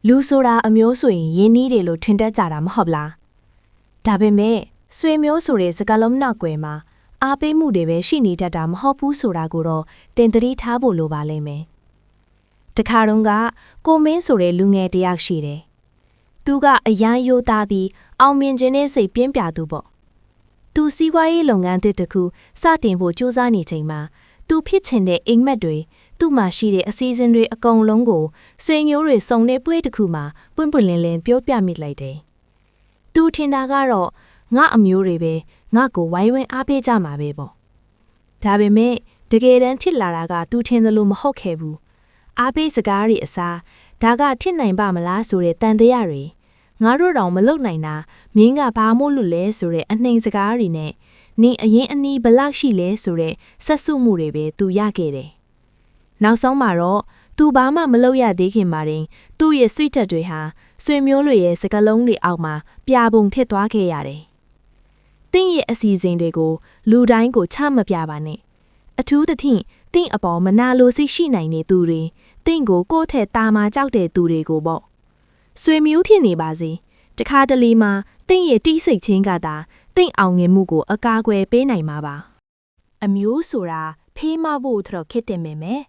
လူဆိုတာအမျိုးဆိုရင်ရင်းနှီးတယ်လို့ထင်တတ်ကြတာမဟုတ်လားဒါပေမဲ့ဆွေမျိုးဆိုတဲ့စကားလုံးနောက်ွယ်မှာအားပေးမှုတွေပဲရှိနေတတ်တာမဟုတ်ဘူးဆိုတာကိုတော့သင်သတိထားဖို့လိုပါလိမ့်မယ်တခါတုန်းကကိုမင်းဆိုတဲ့လူငယ်တစ်ယောက်ရှိတယ်သူကအရန်ရိုးသားပြီးအောင်မြင်ခြင်းနဲ့စိတ်ပြင်းပြသူပေါ့သူစီးပွားရေးလုပ်ငန်းတစ်ခုစတင်ဖို့ကြိုးစားနေချိန်မှာသူဖြစ်ချင်တဲ့အိမ်မက်တွေသူ့မှာရှိတဲ့အစည်းအဝေးတွေအကုန်လုံးကိုဆွေမျိုးတွေစုံတဲ့ပွဲတစ်ခုမှာပွင့်ပွင့်လင်းလင်းပြောပြမိလိုက်တယ်။သူထင်တာကတော့ငါအမျိုးတွေပဲငါ့ကိုဝိုင်းဝန်းအားပေးကြမှာပဲပေါ့။ဒါပေမဲ့တကယ်တမ်းဖြစ်လာတာကသူထင်သလိုမဟုတ်ခဲ့ဘူး။အားပေးစကားတွေအစားဒါကထစ်နိုင်ပါမလားဆိုတဲ့တန်တရားတွေငါတို့တောင်မလုပ်နိုင်တာမင်းကဘာမို့လို့လဲဆိုတဲ့အနှိမ်စကားတွေနဲ့နင်အရင်အနီးဘလောက်ရှိလဲဆိုတဲ့ဆက်စုမှုတွေပဲသူရခဲ့တယ်။နောက်ဆုံးမှာတော့သူဘာမှမလုပ်ရသေးခင်မှာတင်သူ့ရဲ့ဆွေတက်တွေဟာဆွေမျိုးတွေရဲ့စကားလုံးတွေအောက်မှာပြာပုံထစ်သွားခဲ့ရတယ်။တင့်ရဲ့အစီအစဉ်တွေကိုလူတိုင်းကိုချမပြပါနဲ့။အထူးသဖြင့်တင့်အပေါ်မနာလိုစိတ်ရှိနိုင်နေသူတွေတင့်ကိုကိုယ့်ထက်တာမာကြောက်တဲ့သူတွေကိုပေါ့။ဆွေမျိုးဖြစ်နေပါစေ။တခါတလေမှာတင့်ရဲ့တိစိတ်ချင်းကသာတင့်အောင်ငယ်မှုကိုအကာအကွယ်ပေးနိုင်မှာပါ။အမျိုးဆိုတာဖေးမဖို့တော့ခက်တယ်မယ်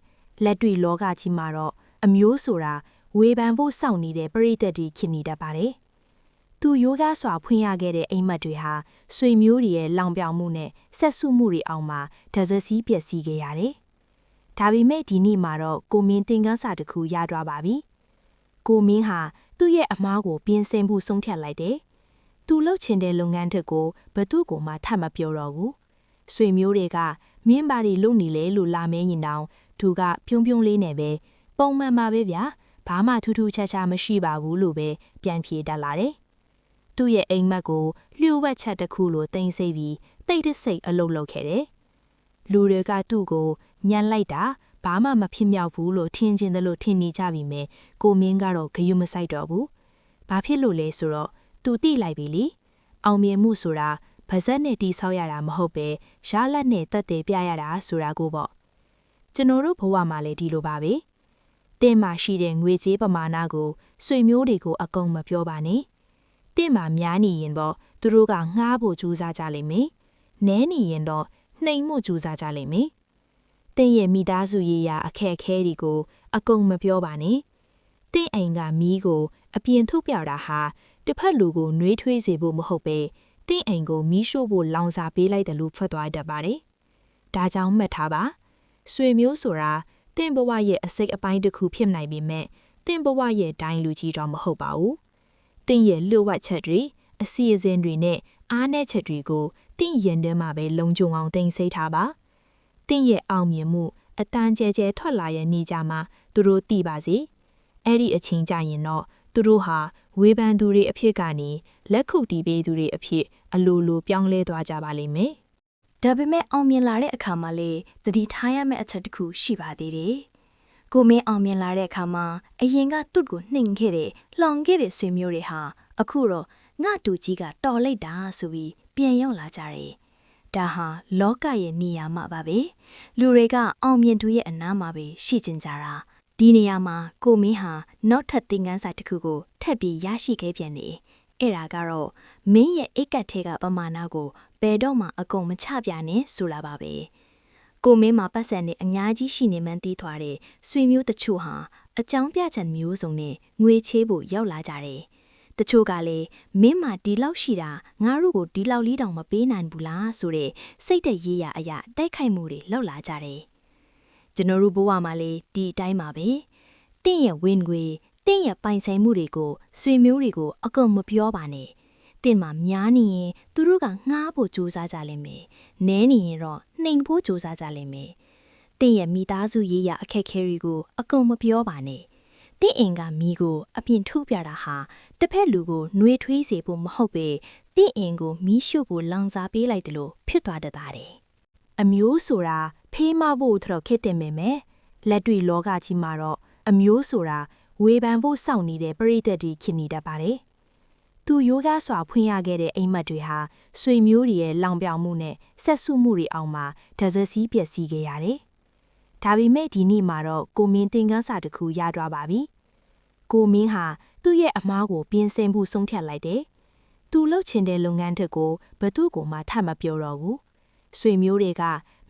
လက်တွေ့လောကကြီးမှာတော့အမျိုးဆိုတာဝေဖန်ဖို့စောင့်နေတဲ့ပရိသတ်တွေဖြစ်နေတတ်ပါတယ်။သူရိုးကားစွာဖွင့်ရခဲ့တဲ့အိမ်မက်တွေဟာဆွေမျိုးတွေရဲ့လောင်ပြောင်မှုနဲ့ဆက်စုမှုတွေအောင်မှာဒဇစီးပျက်စီးခဲ့ရတယ်။ဒါပေမဲ့ဒီနေ့မှာတော့ကိုမင်းသင်ခန်းစာတစ်ခုရသွားပါပြီ။ကိုမင်းဟာသူ့ရဲ့အမားကိုပြင်ဆင်ဖို့ဆုံးဖြတ်လိုက်တယ်။သူလှုပ်ချင်တဲ့လုပ်ငန်းတစ်ကိုဘသူ့ကိုမှထပ်မပြောတော့ဘူး။ဆွေမျိုးတွေကမင်းဘာတွေလုပ်နေလဲလို့လာမဲရင်တောင်သူကဖြုံဖြုံလေးနဲ့ပဲပုံမှန်ပါပဲဗျာဘာမှထူးထူးခြားခြားမရှိပါဘူးလို့ပဲပြန်ဖြေတတ်လာတယ်။သူ့ရဲ့အိမ်မက်ကိုလျှို့ဝှက်ချက်တစ်ခုလိုတင်ဆိပ်ပြီးတိတ်တဆိတ်အလုပ်လုပ်ခဲ့တယ်။လူတွေကသူ့ကိုညံလိုက်တာဘာမှမဖြစ်မြောက်ဘူးလို့ထင်ကျင်တယ်လို့ထင်နေကြပြီမဲ့ကိုမင်းကတော့ဂယုမဆိုင်တော့ဘူး။ဘာဖြစ်လို့လဲဆိုတော့သူတိလိုက်ပြီလေ။အောင်မြင်မှုဆိုတာဗဇက်နဲ့တီးဆောက်ရတာမဟုတ်ပဲရှားလက်နဲ့တက်တယ်ပြရတာဆိုတာကိုပေါ့ကျွန်တော်တို့ဘဝမှာလည်းဒီလိုပါပဲတင့်မှာရှိတဲ့ငွေကြေးပမာဏကိုဆွေမျိုးတွေကိုအကုန်မပြောပါနဲ့တင့်မှာများနေရင်တော့သူတို့ကငှားဖို့ကြိုးစားကြလိမ့်မယ်နဲနေရင်တော့နှိမ်မှုကြိုးစားကြလိမ့်မယ်တင့်ရဲ့မိသားစုရေးရာအခက်အခဲတွေကိုအကုန်မပြောပါနဲ့တင့်အိမ်ကမီးကိုအပြင်ထုတ်ပြတာဟာတစ်ဖက်လူကိုနှွေးထွေးစေဖို့မဟုတ်ပဲတင့်အိမ်ကိုမီးရှို့ဖို့လောင်စာပေးလိုက်တယ်လို့ဖွက်သွားတတ်ပါတယ်ဒါကြောင့်မှတ်ထားပါဆွေမျိုးဆိုတာတင့်ဘဝရဲ့အစိတ်အပိုင်းတစ်ခုဖြစ်နိုင်ပေမဲ့တင့်ဘဝရဲ့ဒိုင်းလူကြီးတော့မဟုတ်ပါဘူး။တင့်ရဲ့လှုပ်ဝက်ချက်တွေအစီအစဉ်တွေနဲ့အားနည်းချက်တွေကိုတင့်ရင်ထဲမှာပဲလုံခြုံအောင်တင်စိတ်ထားပါ။တင့်ရဲ့အောင်မြင်မှုအတန်ကျဲကျဲထွက်လာရဲ့နေကြမှာသူတို့သိပါစေ။အဲ့ဒီအချိန်ကြရင်တော့သူတို့ဟာဝေဖန်သူတွေအဖြစ်ကနေလက်ခုပ်တီးပေးသူတွေအဖြစ်အလိုလိုပြောင်းလဲသွားကြပါလိမ့်မယ်။ဒါပေမဲ့အောင်မြင်လာတဲ့အခါမှာလေသတိထားရမယ့်အချက်တစ်ခုရှိပါသေးတယ်။ကိုမင်းအောင်မြင်လာတဲ့အခါမှာအရင်ကသူ့ကိုနှိမ်ခဲ့တဲ့လှောင်ခဲ့တဲ့ဆွေမျိုးတွေဟာအခုတော့ငါတူကြီးကတော်လိုက်တာဆိုပြီးပြန်ရောက်လာကြတယ်။ဒါဟာလောကရဲ့နေရာမှာပါပဲ။လူတွေကအောင်မြင်သူရဲ့အနားမှာပဲရှိကျင်ကြတာ။ဒီနေရာမှာကိုမင်းဟာနောက်ထပ်သင်ခန်းစာတစ်ခုကိုထပ်ပြီးရရှိခဲ့ပြန်တယ်။အဲ့ဒါကတော့မင်းရဲ့အိတ်ကတ်ထဲကပမာဏကိုဘယ်တော့မှအကုန်မချပြနဲ့ဆိုလာပါပဲကိုမင်းမှာပတ်စံနဲ့အများကြီးရှိနေမှန်းသိသွားတဲ့ဆွေမျိုးတချို့ဟာအကြောင်းပြချက်မျိုးစုံနဲ့ငွေချေးဖို့ရောက်လာကြတယ်တချို့ကလည်းမင်းမှာဒီလောက်ရှိတာငါတို့ကိုဒီလောက်လေးတောင်မပေးနိုင်ဘူးလားဆိုတဲ့စိတ်တရေးရအရာတိုက်ခိုက်မှုတွေလောက်လာကြတယ်ကျွန်တော်တို့ဘဝမှာလည်းဒီအတိုင်းပါပဲတင့်ရဲ့ဝင်ငွေတင့်ရဲ့ပိုင်ဆိုင်မှုတွေကိုဆွေမျိုးတွေကိုအကုန်မပြောပါနဲ့တင်မှာများနေရင်သူတို့ကငှားဖို့ကြိုးစားကြလိမ့်မယ်။နဲနေရင်တော့နှိမ်ဖို့ကြိုးစားကြလိမ့်မယ်။တင်ရဲ့မိသားစုရေးရာအခက်အခဲတွေကိုအကုန်မပြောပါနဲ့။တင်အိမ်ကမိကိုအပြင်ထုတ်ပြတာဟာတစ်ဖက်လူကိုနှွေးထွေးစေဖို့မဟုတ်ပဲတင်အိမ်ကိုမီးရှို့ဖို့လောင်စာပေးလိုက်တယ်လို့ဖြစ်သွားတတ်တယ်။အမျိုးဆိုတာဖေးမဖို့တော့ခက်တယ်မယ်။လက်တွေ့လောကကြီးမှာတော့အမျိုးဆိုတာဝေဖန်ဖို့စောင့်နေတဲ့ပရိသတ်တွေဖြစ်နေတတ်ပါတယ်။သူရိုးကားစွာဖွင့်ရခဲ့တဲ့အိမ်မက်တွေဟာဆွေမျိုးတွေရဲ့လောင်ပြောင်မှုနဲ့ဆက်စုမှုတွေအောင်မှာဒဇစီးပျက်စီးခဲ့ရတယ်။ဒါပေမဲ့ဒီနေ့မှာတော့ကိုမင်းသင်ခန်းစာတစ်ခုရသွားပါပြီ ကိုမင်းဟာသူ့ရဲ့အမားကိုပြင်ဆင်ဖို့ဆုံးဖြတ်လိုက်တယ်။သူလှုပ်ချင်တဲ့လုပ်ငန်းတွေကိုဘသူ့ကိုမှထပ်မပြောတော့ဘူး။ဆွေမျိုးတွေက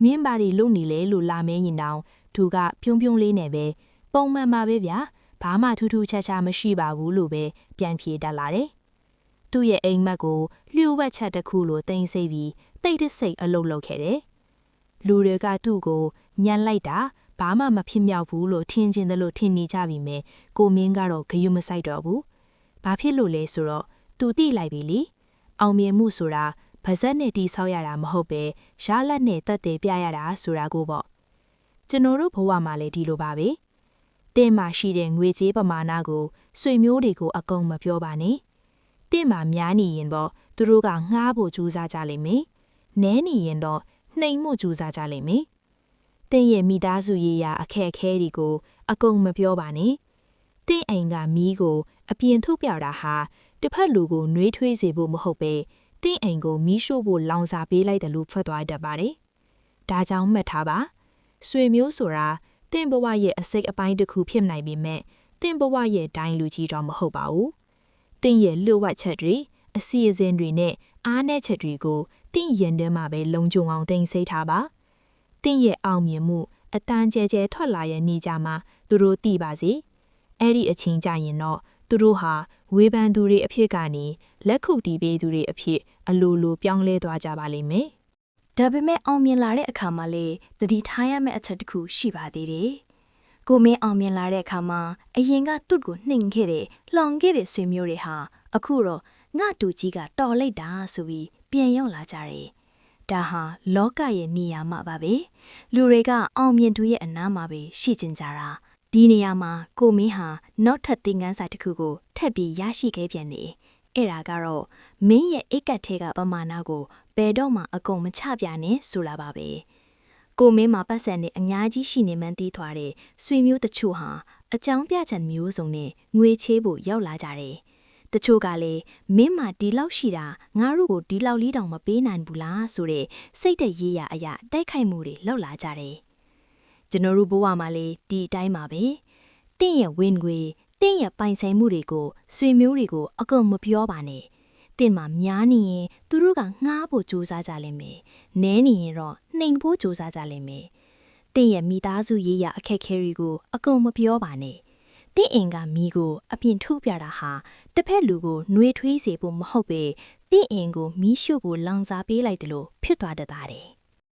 မင်းဘာတွေလုပ်နေလဲလို့လာမဲရင်တောင်သူကပြုံးပြုံးလေးနဲ့ပဲပုံမှန်ပါပဲဗျာဘာမှထူးထူးခြားခြားမရှိပါဘူးလို့ပဲပြန်ဖြေတတ်လာတယ်။သူ့ရဲ့အိမ်မက်ကိုလျှို့ဝှက်ချက်တစ်ခုလိုတင်ဆိတ်ပြီးတိတ်တဆိတ်အလုပ်လုပ်ခဲ့တယ်။လူတွေကသူ့ကိုညံလိုက်တာဘာမှမဖြစ်မြောက်ဘူးလို့ထင်ကျင်တယ်လို့ထင်နေကြပြီမယ်ကိုမင်းကတော့ဂယုမဆိုင်တော့ဘူး။ဘာဖြစ်လို့လဲဆိုတော့သူတိလိုက်ပြီလေ။အောင်မြင်မှုဆိုတာဗဇက်နဲ့တီးဆောက်ရတာမဟုတ်ပဲရလက်နဲ့တက်တယ်ပြရတာဆိုတာကိုပေါ့။ကျွန်တော်တို့ဘဝမှာလည်းဒီလိုပါပဲ။တင်းမှာရှိတဲ့ငွေကြေးပမာဏကိုဆွေမျိုးတွေကိုအကုန်မပြောပါနဲ့။တင်းမှာများနေရင်တော့သူတို့ကငှားဖို့ကြိုးစားကြလိမ့်မယ်။နဲနေရင်တော့နှိမ်မှုကြိုးစားကြလိမ့်မယ်။တင်းရဲ့မိသားစုရေးရာအခက်အခဲတွေကိုအကုန်မပြောပါနဲ့။တင်းအိမ်ကမီးကိုအပြင်ထုတ်ပြတာဟာတစ်ဖက်လူကိုနှွေးထွေးစေဖို့မဟုတ်ပဲတင်းအိမ်ကိုမီးရှို့ဖို့လောင်စာပေးလိုက်တယ်လို့ဖွက်သွားတတ်ပါတယ်။ဒါကြောင့်မှတ်ထားပါ။ဆွေမျိုးဆိုတာတင့်ဘဝရဲ့အစိတ်အပိုင်းတစ်ခုဖြစ်နိုင်ပေမဲ့တင့်ဘဝရဲ့ဒိုင်းလူကြီးတော့မဟုတ်ပါဘူး။တင့်ရဲ့လှုပ်ဝက်ချက်တွေအစီအစဉ်တွေနဲ့အားနည်းချက်တွေကိုတင့်ရင်ထဲမှာပဲလုံခြုံအောင်တင်စိတ်ထားပါ။တင့်ရဲ့အောင်မြင်မှုအတန်ကျဲကျဲထွက်လာရဲ့နေကြမှာသူတို့သိပါစေ။အဲ့ဒီအချိန်ကြရင်တော့သူတို့ဟာဝေဖန်သူတွေအဖြစ်ကနေလက်ခုပ်တီးပေးသူတွေအဖြစ်အလိုလိုပြောင်းလဲသွားကြပါလိမ့်မယ်။ဒါပေမဲ့အောင်မြင်လာတဲ့အခါမှာလေသတိထားရမယ့်အချက်တစ်ခုရှိပါသေးတယ်။ကိုမင်းအောင်မြင်လာတဲ့အခါမှာအရင်ကသူ့ကိုနှိမ်ခဲ့တဲ့လှောင်ခဲ့တဲ့ဆွေမျိုးတွေဟာအခုတော့ငါတူကြီးကတော်လိုက်တာဆိုပြီးပြန်ရောက်လာကြတယ်။ဒါဟာလောကရဲ့နေရာမှာပါပဲ။လူတွေကအောင်မြင်သူရဲ့အနားမှာပဲရှိကျင်ကြတာ။ဒီနေရာမှာကိုမင်းဟာနောက်ထပ်သင်ခန်းစာတစ်ခုကိုထပ်ပြီးရရှိခဲ့ပြန်တယ်။အဲ့ဒါကတော့မင်းရဲ့အိတ်ကတ်ထဲကပမာဏကိုဘယ်တော့မှအကုန်မချပြနဲ့ဆိုတာပါပဲ။ကိုမင်းမှာပတ်စံနဲ့အများကြီးရှိနေမှန်းသိထွားတဲ့ဆွေမျိုးတချို့ဟာအကြောင်းပြချက်မျိုးစုံနဲ့ငွေချေးဖို့ရောက်လာကြတယ်။တချို့ကလည်းမင်းမှာဒီလောက်ရှိတာငါတို့ကိုဒီလောက်လေးတောင်မပေးနိုင်ဘူးလားဆိုတဲ့စိတ်တရေးရအရာတိုက်ခိုက်မှုတွေလောက်လာကြတယ်။ကျွန်တော်တို့ဘဝမှာလည်းဒီအတိုင်းပါပဲ။တင့်ရဲ့ဝင်ငွေတင့်ရဲ့ပိုင်ဆိုင်မှုတွေကိုဆွေမျိုးတွေကိုအကုန်မပြောပါနဲ့။တင့်မှာများနေရင်သူတို့ကငှားဖို့ကြိုးစားကြလိမ့်မယ်။နဲနေရင်တော့နှိမ်ဖို့ကြိုးစားကြလိမ့်မယ်။တင့်ရဲ့မိသားစုရေးရာအခက်အခဲတွေကိုအကုန်မပြောပါနဲ့။တင့်အိမ်ကမိကိုအပြင်ထုတ်ပြတာဟာတစ်ဖက်လူကိုနှွေးထွေးစေဖို့မဟုတ်ပဲတင့်အိမ်ကိုမီးရှို့ဖို့လောင်စာပေးလိုက်တယ်လို့ဖြစ်သွားတတ်ပါတယ်